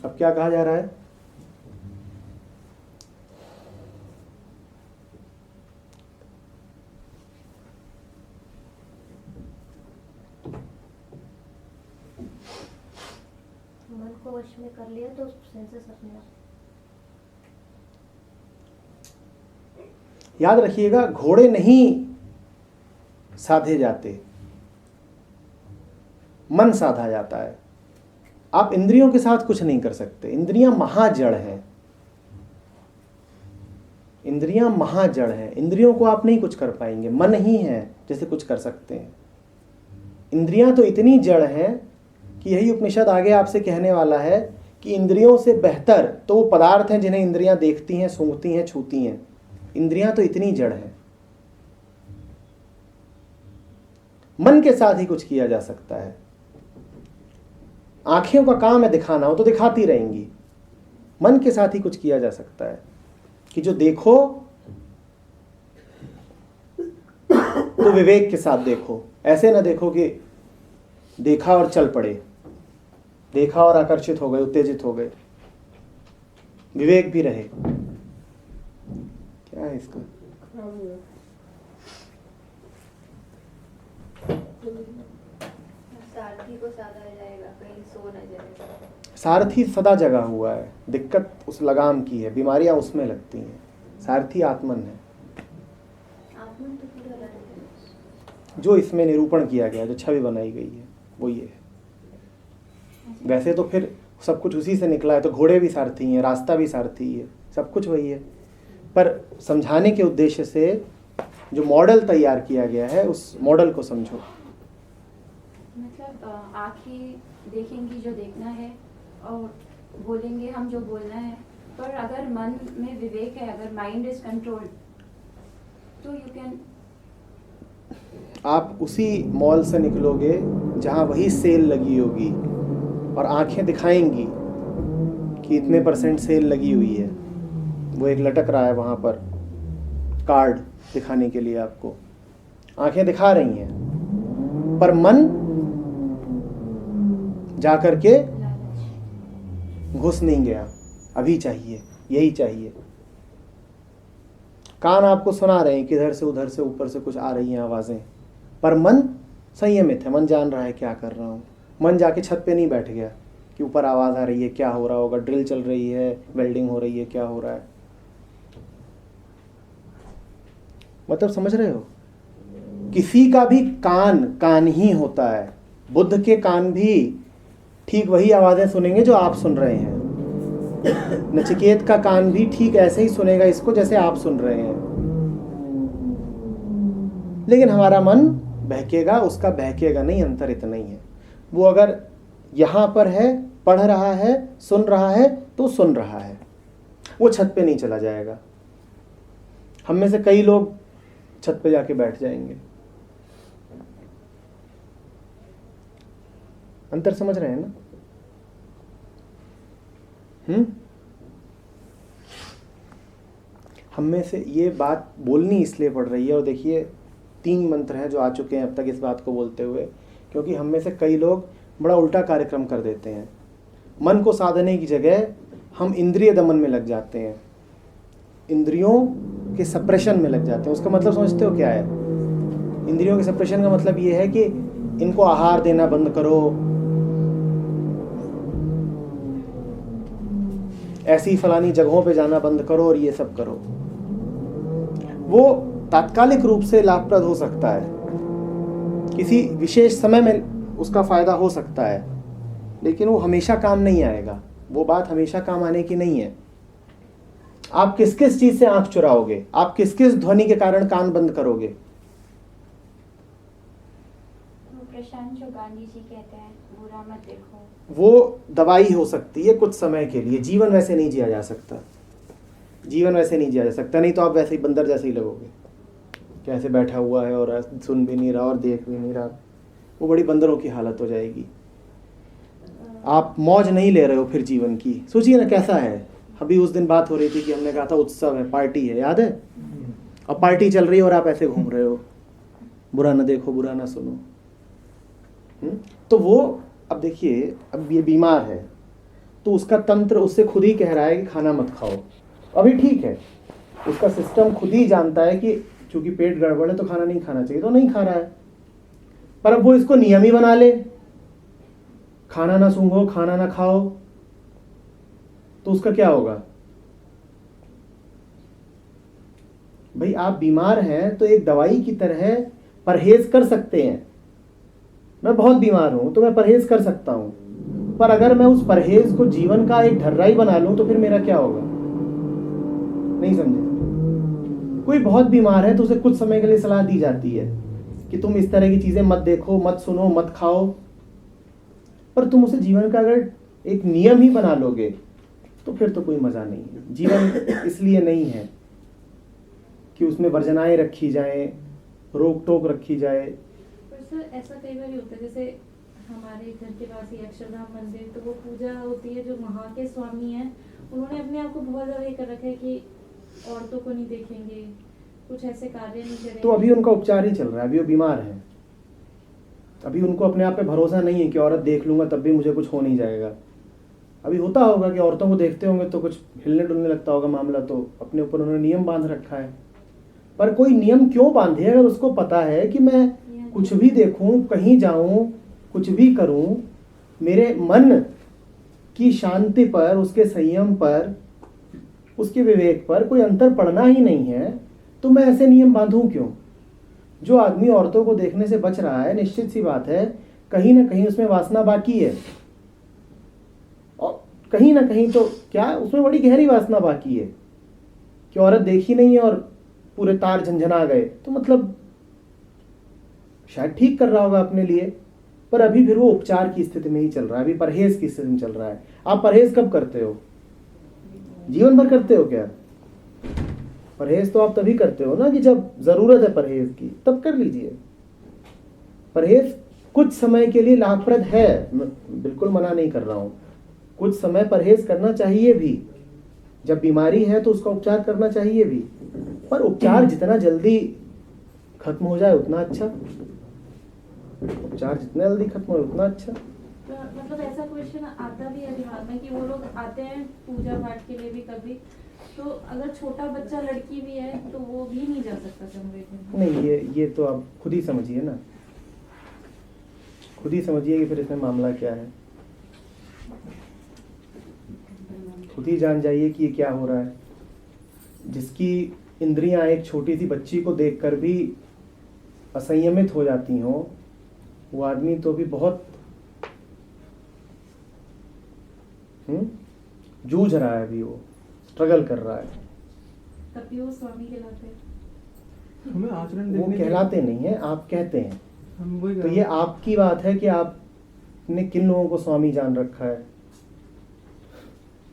अब क्या कहा जा रहा है? मन को वश में कर लिया तो सेंसेस अपने आप। याद रखिएगा, घोड़े नहीं साधे जाते, मन साधा जाता है। आप इंद्रियों के साथ कुछ नहीं कर सकते। इंद्रियां महाजड़ हैं, इंद्रियां महाजड़ हैं। इंद्रियों को आप नहीं कुछ कर पाएंगे। मन ही है जैसे कुछ कर सकते हैं। इंद्रियां तो इतनी जड़ हैं कि यही उपनिषद आगे आपसे कहने वाला है कि इंद्रियों से बेहतर तो वो पदार्थ हैं जिन्हें इंद्रियां देखती हैं, सूंघती हैं, छूती हैं। इंद्रियां तो इतनी जड़ हैं। मन के साथ ही कुछ किया जा सकता है। आंखें का काम है दिखाना, वो तो दिखाती रहेंगी। मन के साथ ही कुछ किया जा सकता है कि जो देखो तो विवेक के साथ देखो। ऐसे ना देखो कि देखा और चल पड़े, देखा और आकर्षित हो गए, उत्तेजित हो गए। विवेक भी रहे। क्या है इसका? सारथी को साधा जाएगा, कहीं सो न जाएगा। सारथी सदा जगा हुआ है। दिक्कत उस लगाम की है, बीमारियां उसमें लगती हैं। सारथी आत्मन है, आत्मन तो पूरा अलग है। जो इसमें निरूपण किया गया, जो छवि बनाई गई है वो ये है। वैसे तो फिर सब कुछ उसी से निकला है, तो घोड़े भी सारथी हैं, रास्ता भी सारथी है, सब कुछ वही है। पर समझाने के उद्देश्य से जो मॉडल तैयार किया गया है उस मॉडल को समझो। मतलब आँखें देखेंगी जो देखना है और बोलेंगे हम जो बोलना है, पर अगर मन में विवेक है, अगर माइंड इज कंट्रोल्ड, तो यू कैन। आप उसी मॉल से निकलोगे जहां वही सेल लगी होगी और आंखें दिखाएंगी कि इतने % सेल लगी हुई है। वो एक लटक रहा है वहां पर कार्ड दिखाने के लिए, आपको आंखें दिखा रही हैं, पर मन जाकर के घुस नहीं गया। अभी चाहिए, यही चाहिए। कान आपको सुना रहे हैं कि इधर से उधर से ऊपर से कुछ आ रही हैं आवाजें, पर मन संयमित है। मन जान रहा है क्या कर रहा हूं। मन जाके छत पे नहीं बैठ गया कि ऊपर आवाज आ रही है, क्या हो रहा होगा, ड्रिल चल रही है, वेल्डिंग हो रही है, क्या हो रहा है। मतलब समझ रहे हो? किसी का भी कान कान ही होता है। बुद्ध के कान भी ठीक वही आवाजें सुनेंगे जो आप सुन रहे हैं। नचिकेत का कान भी ठीक ऐसे ही सुनेगा इसको जैसे आप सुन रहे हैं। लेकिन हमारा मन बहकेगा, उसका बहकेगा नहीं। अंतर इतना ही है। वो अगर यहां पर है, पढ़ रहा है, सुन रहा है, तो सुन रहा है, वो छत पे नहीं चला जाएगा। हम में से कई लोग छत पे जाके बैठ जाएंगे। अंतर समझ रहे हैं ना? हम में से ये बात बोलनी इसलिए पड़ रही है, और देखिए 3 मंत्र हैं जो आ चुके हैं अब तक इस बात को बोलते हुए, क्योंकि हम में से कई लोग बड़ा उल्टा कार्यक्रम कर देते हैं। मन को साधने की जगह हम इंद्रिय दमन में लग जाते हैं, इंद्रियों के सप्रेशन में लग जाते हैं। उसका मतलब समझते हो क्या है? इंद्रियों के सप्रेशन का मतलब ये है कि इनको आहार देना बंद करो, ऐसी फलानी जगहों पे जाना बंद करो और ये सब करो। वो तात्कालिक रूप से लाभप्रद हो सकता है, किसी विशेष समय में उसका फायदा हो सकता है, लेकिन वो हमेशा काम नहीं आएगा। वो बात हमेशा काम आने की नहीं है। आप किस किस चीज से आंख चुराओगे, आप किस किस ध्वनि के कारण कान बंद करोगे? तो प्रशांत जो गांधी जी कहते हैं बुरा मत देखो, वो दवाई हो सकती है कुछ समय के लिए, जीवन वैसे नहीं जिया जा सकता, जीवन वैसे नहीं जिया जा सकता, नहीं तो आप वैसे ही बंदर जैसे ही लगोगे, कैसे बैठा हुआ है और सुन भी नहीं रहा और देख भी नहीं रहा, वो बड़ी बंदरों की हालत हो जाएगी। आप मौज नहीं ले रहे हो फिर जीवन की। सोचिए ना कैसा है, अभी उस दिन बात हो रही थी कि हमने कहा था उत्सव है, पार्टी है, याद है? अब पार्टी चल रही है और आप ऐसे घूम रहे हो, बुरा ना देखो बुरा ना सुनो। तो वो अब देखिए, अब ये बीमार है तो उसका तंत्र उससे खुद ही कह रहा है कि खाना मत खाओ। अभी ठीक है, उसका सिस्टम खुद ही जानता है कि चूंकि पेट गड़बड़ है तो खाना नहीं खाना चाहिए, तो नहीं खा रहा है। पर अब वो इसको नियम ही बना ले, खाना ना सूंघो खाना ना खाओ, तो उसका क्या होगा? भाई आप बीमार हैं तो एक दवाई की तरह परहेज कर सकते हैं। मैं बहुत बीमार हूं तो मैं परहेज कर सकता हूं, पर अगर मैं उस परहेज को जीवन का एक ढर्रा ही बना लूं तो फिर मेरा क्या होगा? नहीं समझे? कोई बहुत बीमार है तो उसे कुछ समय के लिए सलाह दी जाती है कि तुम इस तरह की चीजें मत देखो, मत सुनो, मत खाओ, पर तुम उसे जीवन का अगर एक नियम ही बना लोगे तो फिर तो कोई मजा नहीं है। जीवन इसलिए नहीं है कि उसमें वर्जनाएं रखी जाएं, रोक टोक रखी जाए। पर सर ऐसा कई बार होता है, जैसे हमारे घर के पास ही अक्षरधाम मंदिर, तो वो पूजा होती है, जो वहाँ के स्वामी हैं उन्होंने अपने आप को बहुत ज़्यादा ये कर रखा है कि औरतों को नहीं देखेंगे, कुछ ऐसे कार्य नहीं करेंगे। तो अभी उनका उपचार ही चल रहा है, अभी वो बीमार है, अभी उनको अपने आप पे भरोसा नहीं है कि औरत देख लूंगा तब भी मुझे कुछ हो नहीं जाएगा। अभी होता होगा कि औरतों को देखते होंगे तो कुछ हिलने डुलने लगता होगा मामला, तो अपने ऊपर उन्होंने नियम बांध रखा है। पर कोई नियम क्यों बांधे अगर उसको पता है कि मैं कुछ भी देखूं, कहीं जाऊं, कुछ भी करूं, मेरे मन की शांति पर, उसके संयम पर, उसके विवेक पर कोई अंतर पड़ना ही नहीं है, तो मैं ऐसे नियम बांधूं क्यों? जो आदमी औरतों को देखने से बच रहा है, निश्चित सी बात है कहीं ना कहीं उसमें वासना बाकी है, और कहीं ना कहीं तो क्या उसमें बड़ी गहरी वासना बाकी है कि औरत देखी नहीं है और पूरे तार झंझना गए, तो मतलब शायद ठीक कर रहा होगा अपने लिए, पर अभी फिर वो उपचार की स्थिति में ही चल रहा है, अभी परहेज की स्थिति में चल रहा है। आप परहेज कब करते हो? जीवन भर करते हो क्या? परहेज तो आप तभी करते हो ना कि जब जरूरत है परहेज की, तब कर लीजिए। परहेज कुछ समय के लिए लाभप्रद है, मैं बिल्कुल मना नहीं कर रहा हूं, कुछ समय परहेज करना चाहिए भी, जब बीमारी है तो उसका उपचार करना चाहिए भी, पर उपचार जितना जल्दी खत्म हो जाए उतना अच्छा, उपचार जितना जल्दी खत्म हो उतना अच्छा। तो मतलब ऐसा क्वेश्चन आता भी है दिमाग में कि वो लोग आते हैं पूजा पाठ के लिए भी कभी, तो अगर छोटा बच्चा लड़की भी है तो वो भी नहीं जा सकता कमरे में? नहीं, ये तो आप खुद ही समझिए ना, खुद ही समझिए कि फिर इसमें मामला क्या है, खुद ही जान जाइए कि ये क्या हो रहा है। जिसकी इंद्रियां एक छोटी सी बच्ची को देखकर भी असंयमित हो जाती हों, वो आदमी तो भी बहुत जूझ रहा है, अभी वो स्ट्रगल कर रहा है। तभी वो स्वामी कहलाते हैं। हमें आचरण वो देखने कहलाते नहीं है, आप कहते हैं। हम वही तो ये आपकी बात है कि आपने किन लोगों को स्वामी जान रखा है,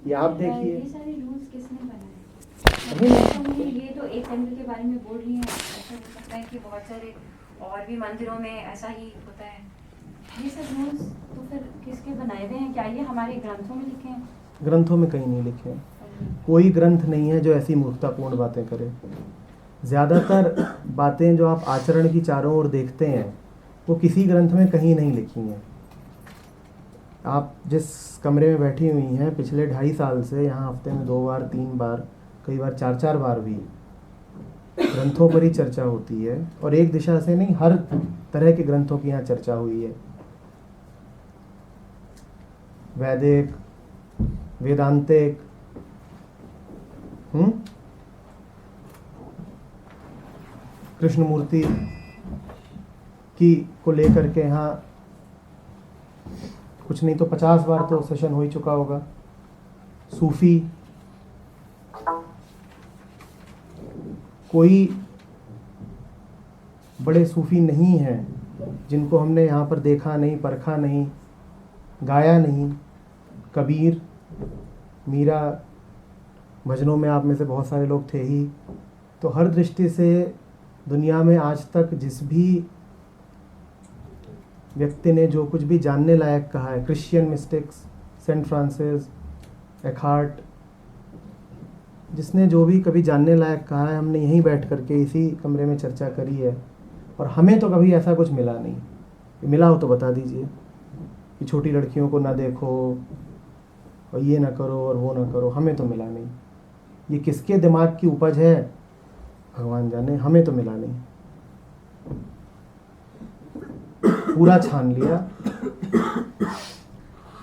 ये आप देखिए। ये सारे रूल्स किसने बनाए? अभी ये तो एक टेंपल के बारे में बोल रही हैं, ऐसा हो सकता है कि बहुत सारे और भी मंदिरों में ऐसा ही होता है। ये सब रूल्स तो फिर किसके बनाए हुए हैं? क्या ये हमारे ग्रंथों में लिखे हैं? ग्रंथों में कहीं नहीं लिखे हैं, कोई ग्रंथ नहीं है जो ऐसी मूर्खतापूर्ण बातें करे। ज़्यादातर बातें जो आप आचरण की चारों ओर देखते हैं वो किसी ग्रंथ में कहीं नहीं लिखी हैं। आप जिस कमरे में बैठी हुई हैं पिछले 2.5 साल से, यहाँ हफ्ते में 2 बार 3 बार, कई बार 4-4 बार भी ग्रंथों पर ही चर्चा होती है, और एक दिशा से नहीं, हर तरह के ग्रंथों की यहाँ चर्चा हुई है। वैदिक, वेदांतिक, कृष्णमूर्ति की को लेकर के यहाँ कुछ नहीं तो 50 बार तो सेशन हो ही चुका होगा। सूफी, कोई बड़े सूफ़ी नहीं हैं जिनको हमने यहाँ पर देखा नहीं, परखा नहीं, गाया नहीं। कबीर, मीरा, भजनों में आप में से बहुत सारे लोग थे ही। तो हर दृष्टि से दुनिया में आज तक जिस भी व्यक्ति ने जो कुछ भी जानने लायक कहा है, क्रिश्चियन मिस्टिक्स, सेंट फ्रांसिस, एकहार्ट, जिसने जो भी कभी जानने लायक कहा है, हमने यहीं बैठ करके इसी कमरे में चर्चा करी है। और हमें तो कभी ऐसा कुछ मिला नहीं। मिला हो तो बता दीजिए कि छोटी लड़कियों को ना देखो और ये ना करो और वो ना करो। हमें तो मिला नहीं। ये किसके दिमाग की उपज है भगवान जाने, हमें तो मिला नहीं। पूरा छान लिया।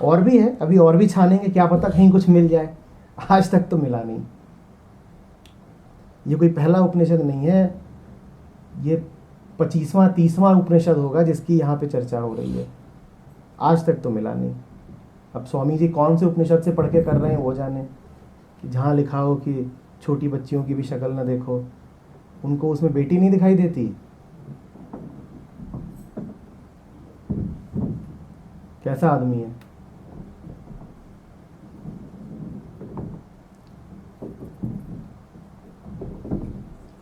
और भी है, अभी और भी छानेंगे, क्या पता कहीं कुछ मिल जाए। आज तक तो मिला नहीं। ये कोई पहला उपनिषद नहीं है, ये 25वां 30वां उपनिषद होगा जिसकी यहाँ पे चर्चा हो रही है। आज तक तो मिला नहीं। अब स्वामी जी कौन से उपनिषद से पढ़ के कर रहे हैं वो जाने, कि जहाँ लिखा हो कि छोटी बच्चियों की भी शक्ल न देखो, उनको उसमें बेटी नहीं दिखाई देती। कैसा आदमी है।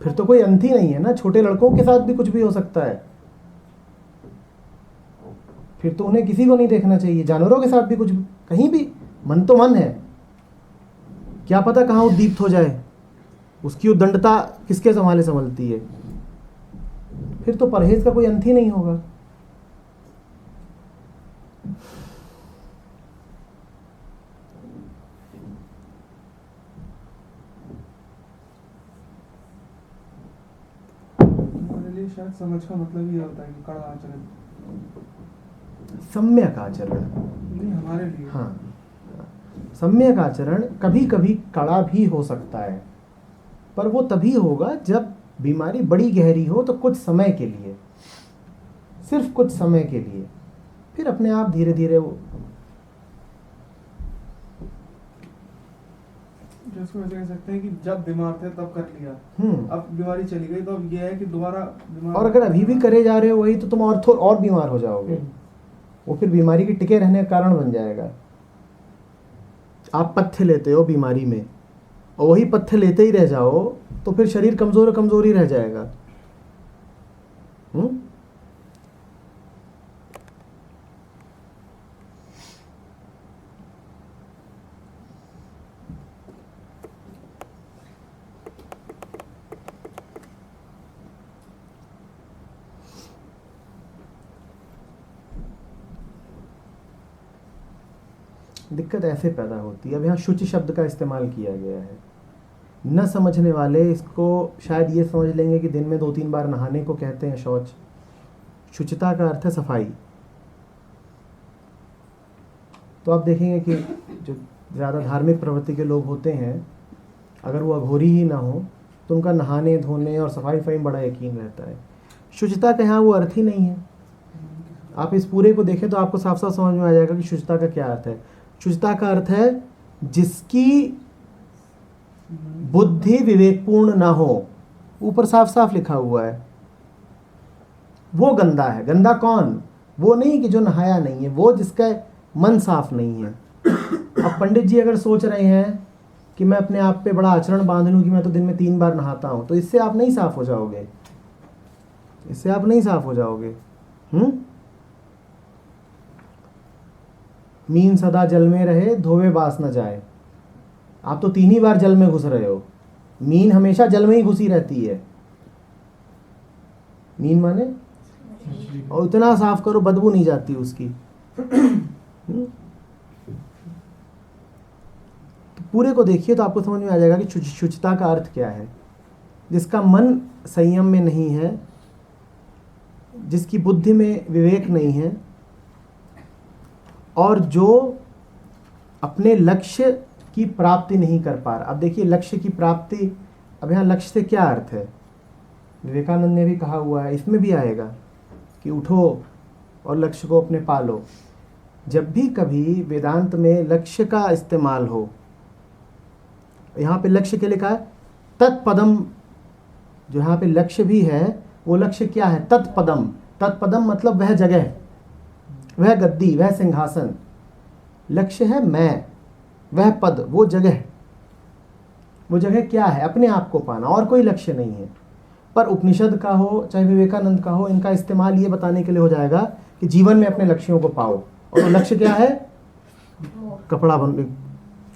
फिर तो कोई अंत ही नहीं है ना। छोटे लड़कों के साथ भी कुछ भी हो सकता है। फिर तो उन्हें किसी को नहीं देखना चाहिए। जानवरों के साथ भी कुछ, कहीं भी मन तो मन है, क्या पता कहाँ उद्दीप्त हो जाए। उसकी उद्दंडता किसके संभाले संभलती है। फिर तो परहेज का कोई अंत ही नहीं होगा। शायद समझ का मतलब ये होता है कि कड़ा आचरण, सम्यक आचरण नहीं हमारे लिए। हाँ, सम्यक आचरण कभी कभी कड़ा भी हो सकता है, पर वो तभी होगा जब बीमारी बड़ी गहरी हो, तो कुछ समय के लिए, सिर्फ कुछ समय के लिए, फिर अपने आप धीरे धीरे वो। जिसको वैसे कह सकते हैं कि जब बीमार थे तब कर लिया, अब बीमारी चली गई तो अब ये है कि दोबारा बीमार। और अगर अभी भी करे जा रहे हो वही, तो तुम और बीमार हो जाओगे। वो फिर बीमारी के टिके रहने का कारण बन जाएगा। आप पथ्य लेते हो बीमारी में और वही पथ्य लेते ही रह जाओ, तो फिर शरीर कमजोर ही रह जाएगा। दिक्कत ऐसे पैदा होती है। अब यहाँ शुचि शब्द का इस्तेमाल किया गया है। न समझने वाले इसको शायद ये समझ लेंगे कि दिन में 2-3 बार नहाने को कहते हैं शौच। शुचिता का अर्थ है सफाई। तो आप देखेंगे कि जो ज़्यादा धार्मिक प्रवृत्ति के लोग होते हैं, अगर वो अघोरी ही ना हो तो उनका नहाने धोने और सफाई में बड़ा यकीन रहता है। शुचिता का यहाँ वो अर्थ ही नहीं है। आप इस पूरे को देखें तो आपको साफ साफ समझ में आ जाएगा कि शुचिता का क्या अर्थ है। शुचिता का अर्थ है जिसकी बुद्धि विवेकपूर्ण ना हो। ऊपर साफ साफ लिखा हुआ है, वो गंदा है। गंदा कौन? वो नहीं कि जो नहाया नहीं है, वो जिसका मन साफ नहीं है। अब पंडित जी अगर सोच रहे हैं कि मैं अपने आप पे बड़ा आचरण बांध लूं कि मैं तो दिन में 3 बार नहाता हूं, तो इससे आप नहीं साफ हो जाओगे। इससे आप नहीं साफ हो जाओगे। मीन सदा जल में रहे, धोवे बास न जाए। आप तो 3 ही बार जल में घुस रहे हो। मीन हमेशा जल में ही घुसी रहती है। मीन माने, और इतना साफ करो बदबू नहीं जाती उसकी। तो पूरे को देखिए तो आपको समझ में आ जाएगा कि शुचिता का अर्थ क्या है। जिसका मन संयम में नहीं है, जिसकी बुद्धि में विवेक नहीं है, और जो अपने लक्ष्य की प्राप्ति नहीं कर पा रहा। अब देखिए लक्ष्य की प्राप्ति, अब यहाँ लक्ष्य से क्या अर्थ है? विवेकानंद ने भी कहा हुआ है, इसमें भी आएगा कि उठो और लक्ष्य को अपने पालो। जब भी कभी वेदांत में लक्ष्य का इस्तेमाल हो, यहाँ पे लक्ष्य के लिखा है तत्पदम जो यहाँ पे लक्ष्य भी है, वो लक्ष्य क्या है? तत्पदम। तत्पदम मतलब वह जगह, वह गद्दी, वह सिंहासन। लक्ष्य है मैं, वह पद, वो जगह। वो जगह क्या है? अपने आप को पाना, और कोई लक्ष्य नहीं है। पर उपनिषद का हो चाहे विवेकानंद का हो, इनका इस्तेमाल ये बताने के लिए हो जाएगा कि जीवन में अपने लक्ष्यों को पाओ। और वो लक्ष्य क्या है? कपड़ा बन,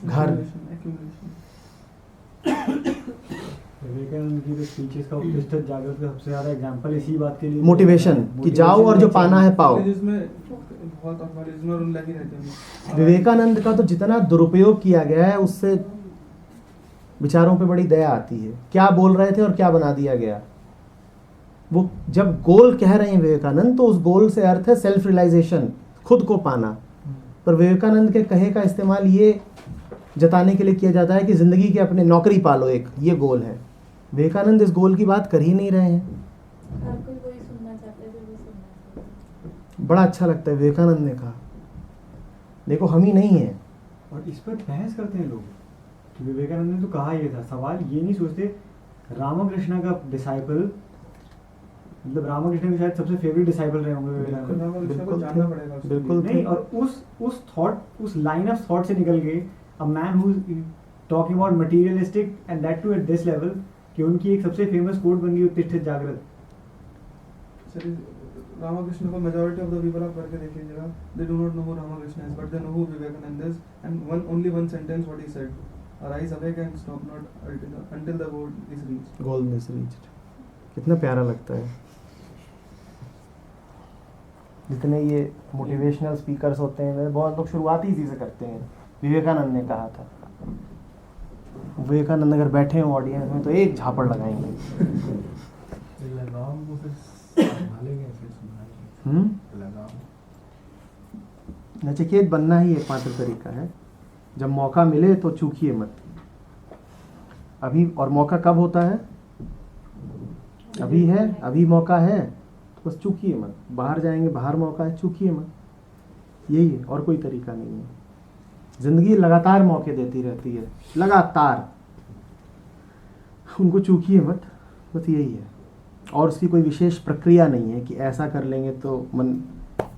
घर। विवेकानंद की जो स्पीचेस का उत्कृष्ट जागृत का सबसे ज्यादा एग्जांपल इसी बात के लिए मोटिवेशन कि जाओ और जो पाना है पाओ। जिसमें बहुत अकनॉलेजमेंट और लगे रहते हैं। विवेकानंद का तो जितना दुरुपयोग किया गया है, उससे विचारों पे बड़ी दया आती है। क्या बोल रहे थे और क्या बना दिया गया। वो जब गोल कह रहे हैं विवेकानंद, तो उस गोल से अर्थ है सेल्फ रियलाइजेशन, खुद को पाना। पर विवेकानंद के कहे का इस्तेमाल ये जताने के लिए किया जाता है कि जिंदगी के अपने नौकरी पालो, एक ये गोल है। विवेकानंद इस गोल की बात कर ही नहीं रहे हैं। हर कोई वही सुनना चाहता है जो वो सुनना चाहता है। बड़ा अच्छा लगता है विवेकानंद ने कहा, देखो हम ही नहीं है। और इस पर बहस करते हैं लोग कि विवेकानंद ने तो कहा ये था। सवाल ये नहीं सोचते रामकृष्ण का डिसाइपल, मतलब रामकृष्ण के शायद सबसे फेवरेट डिसाइपल रहे होंगे विवेकानंद। रामकृष्ण को जानना पड़ेगा उसके लिए। बिल्कुल नहीं, और उस थॉट, उस लाइन ऑफ थॉट से निकल के a man who is talking about materialistic and that too at this level, कि उनकी एक सबसे फेमस कोट बन गई उत्तिष्ठित जागृत। रामकृष्ण को मेजॉरिटी ऑफ द पीपल आप करके देखिएगा, they do not know who Ramakrishna is, but they know who Vivekananda is, and only one sentence what he said, arise awake and stop not until the goal is reached. Goal is reached. कितना प्यारा लगता है। जितने ये motivational speakers होते हैं, वे बहुत लोग शुरुआत ही इसी से करते हैं। विवेकानंद ने कहा था, विवेकानंद अगर बैठे हो ऑडियंस में तो एक झापड़ लगाएंगे। लगाम को फिर संभालेंगे, फिर सुनाएंगे। लगाम नचिकेत बनना ही एकमात्र तरीका है। जब मौका मिले तो चूकिए मत। अभी, और मौका कब होता है? अभी है, अभी मौका है तो बस चूकिए मत। बाहर जाएंगे, बाहर मौका है, चूकिए मत। यही है, और कोई तरीका नहीं है। जिंदगी लगातार मौके देती रहती है, लगातार। उनको चूकिए मत, बस यही है। और उसकी कोई विशेष प्रक्रिया नहीं है कि ऐसा कर लेंगे तो मन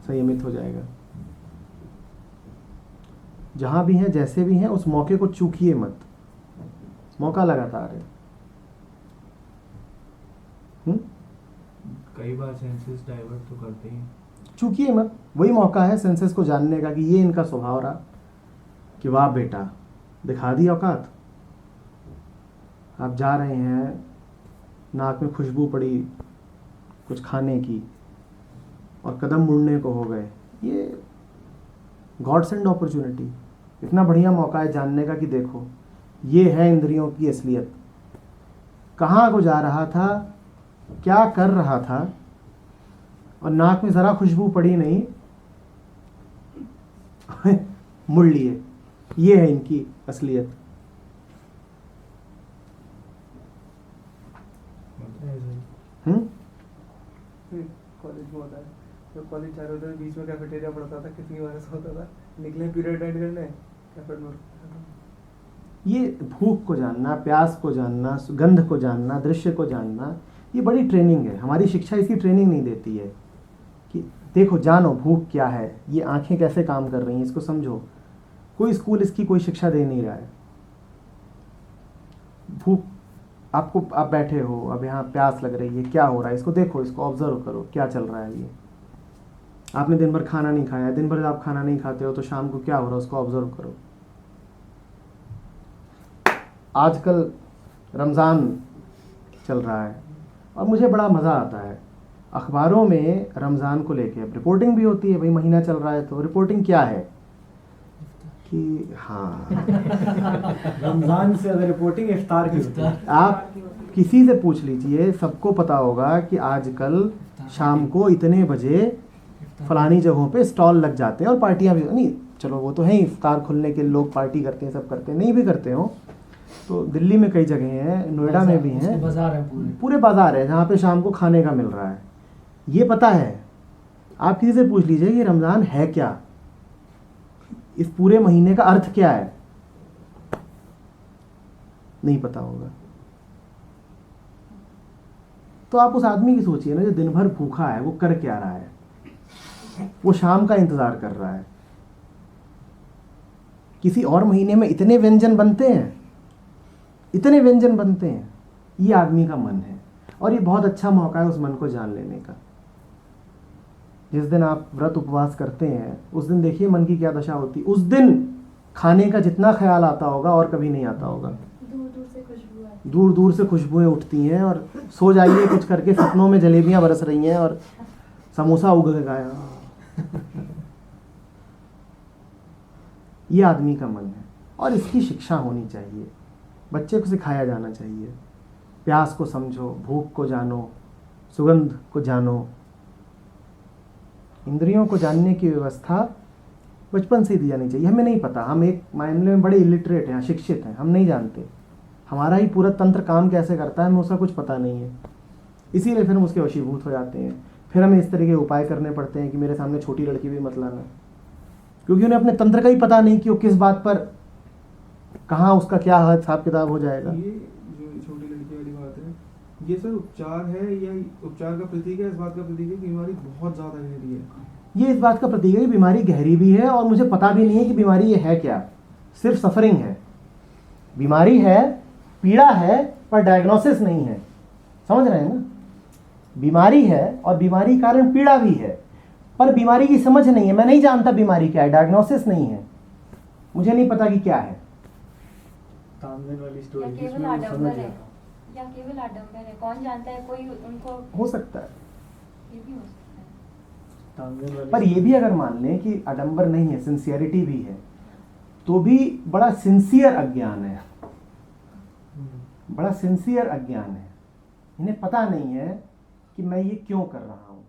संयमित हो जाएगा। जहां भी हैं, जैसे भी हैं, उस मौके को चूकिए मत। मौका लगातार है। कई बार सेंसेस डाइवर्ट तो करते ही। चूकिए मत, वही मौका है सेंसेस को जानने का कि ये इनका स्वभाव रहा कि वाह बेटा, दिखा दी औकात। आप जा रहे हैं, नाक में खुशबू पड़ी कुछ खाने की और कदम मुड़ने को हो गए। ये गॉड सेंड अपॉर्चुनिटी, इतना बढ़िया मौका है जानने का कि देखो ये है इंद्रियों की असलियत। कहाँ को जा रहा था, क्या कर रहा था, और नाक में ज़रा खुशबू पड़ी नहीं, मुड़ लिए। ये है इनकी असलियत। कॉलेज में होता है, जब कॉलेज चालू होता है बीच में कैफेटेरिया पड़ता था, कितनी बार ऐसा होता था, निकले पीरियड एंड करने कैफेट में। ये भूख को जानना, प्यास को जानना, सुगंध को जानना, दृश्य को जानना, ये बड़ी ट्रेनिंग है। हमारी शिक्षा इसकी ट्रेनिंग नहीं देती है कि देखो जानो भूख क्या है, ये आंखें कैसे काम कर रही हैं, इसको समझो। कोई स्कूल इसकी कोई शिक्षा दे नहीं रहा है। भूख, आपको, आप बैठे हो, अब यहाँ प्यास लग रही है, क्या हो रहा है, इसको देखो, इसको ऑब्जर्व करो, क्या चल रहा है। ये आपने दिन भर खाना नहीं खाया, दिन भर आप खाना नहीं खाते हो तो शाम को क्या हो रहा है उसको ऑब्जर्व करो। आजकल रमज़ान चल रहा है और मुझे बड़ा मज़ा आता है। अखबारों में रमज़ान को लेके अब रिपोर्टिंग भी होती है। भाई महीना चल रहा है तो रिपोर्टिंग क्या है कि हाँ रमजान से अगर रिपोर्टिंग इफ्तार की होती है। आप किसी से पूछ लीजिए, सबको पता होगा कि आजकल शाम को इतने बजे फलानी जगहों पे स्टॉल लग जाते हैं और पार्टियां भी, नहीं चलो वो तो है ही, इफ्तार खुलने के लोग पार्टी करते हैं, सब करते हैं, नहीं भी करते हो तो दिल्ली में कई जगह हैं, नोएडा में भी हैं, बाजार है, पूरे बाजार है जहाँ पे शाम को खाने का मिल रहा है। ये पता है। आप किसी से पूछ लीजिए कि रमज़ान है क्या, इस पूरे महीने का अर्थ क्या है, नहीं पता होगा। तो आप उस आदमी की सोचिए ना, जो दिन भर भूखा है, वो कर क्या रहा है? वो शाम का इंतज़ार कर रहा है। किसी और महीने में इतने व्यंजन बनते हैं, इतने व्यंजन बनते हैं। ये आदमी का मन है, और ये बहुत अच्छा मौका है उस मन को जान लेने का। जिस दिन आप व्रत उपवास करते हैं, उस दिन देखिए मन की क्या दशा होती है। उस दिन खाने का जितना ख्याल आता होगा और कभी नहीं आता होगा। दूर दूर से खुशबुएं उठती हैं, और सो जाइए कुछ करके, सपनों में जलेबियां बरस रही हैं और समोसा उग गया। ये आदमी का मन है, और इसकी शिक्षा होनी चाहिए। बच्चे को सिखाया जाना चाहिए, प्यास को समझो, भूख को जानो, सुगंध को जानो। इंद्रियों को जानने की व्यवस्था बचपन से ही दी जानी चाहिए। हमें नहीं पता, हम एक मामले में बड़े इलिटरेट हैं, अशिक्षित हैं, हम नहीं जानते हमारा ही पूरा तंत्र काम कैसे करता है, हमें उसका कुछ पता नहीं है। इसीलिए फिर हम उसके वशीभूत हो जाते हैं। फिर हमें इस तरह के उपाय करने पड़ते हैं कि मेरे सामने छोटी लड़की भी मत लाना, क्योंकि उन्हें अपने तंत्र का ही पता नहीं कि वो किस बात पर कहाँ उसका क्या हिसाब किताब हो जाएगा। ये जो छोटी लड़की वाली बात है, ये सर उपचार है या उपचार का प्रतीक है? इस बात का प्रतीक है कि बीमारी बहुत ज़्यादा गहरी है? ये इस बात का प्रतीक है कि बीमारी गहरी भी है, और मुझे पता भी नहीं है कि बीमारी ये है क्या। सिर्फ सफरिंग है, बीमारी है, पीड़ा है, पर डायग्नोसिस नहीं है। समझ रहे हैं ना? बीमारी है और बीमारी के कारण पीड़ा भी है, पर बीमारी की समझ नहीं है। मैं नहीं जानता बीमारी क्या है, डायग्नोसिस नहीं है, मुझे नहीं पता कि क्या है। तामझाम वाली स्टोरी या केवल जिसमें वो समझ आडंबर गया है, था। या केवल आडंबर है, कौन जानता है, कोई उनको हो सकता है, ये भी हो सकता है। तामझाम वाली पर ये भी अगर मान लें कि आडंबर नहीं है, सिंसियरिटी भी है, तो भी बड़ा सिंसियर अज्ञान है, बड़ा सिंसियर अज्ञान है। इन्हें पता नहीं है कि मैं ये क्यों कर रहा हूँ।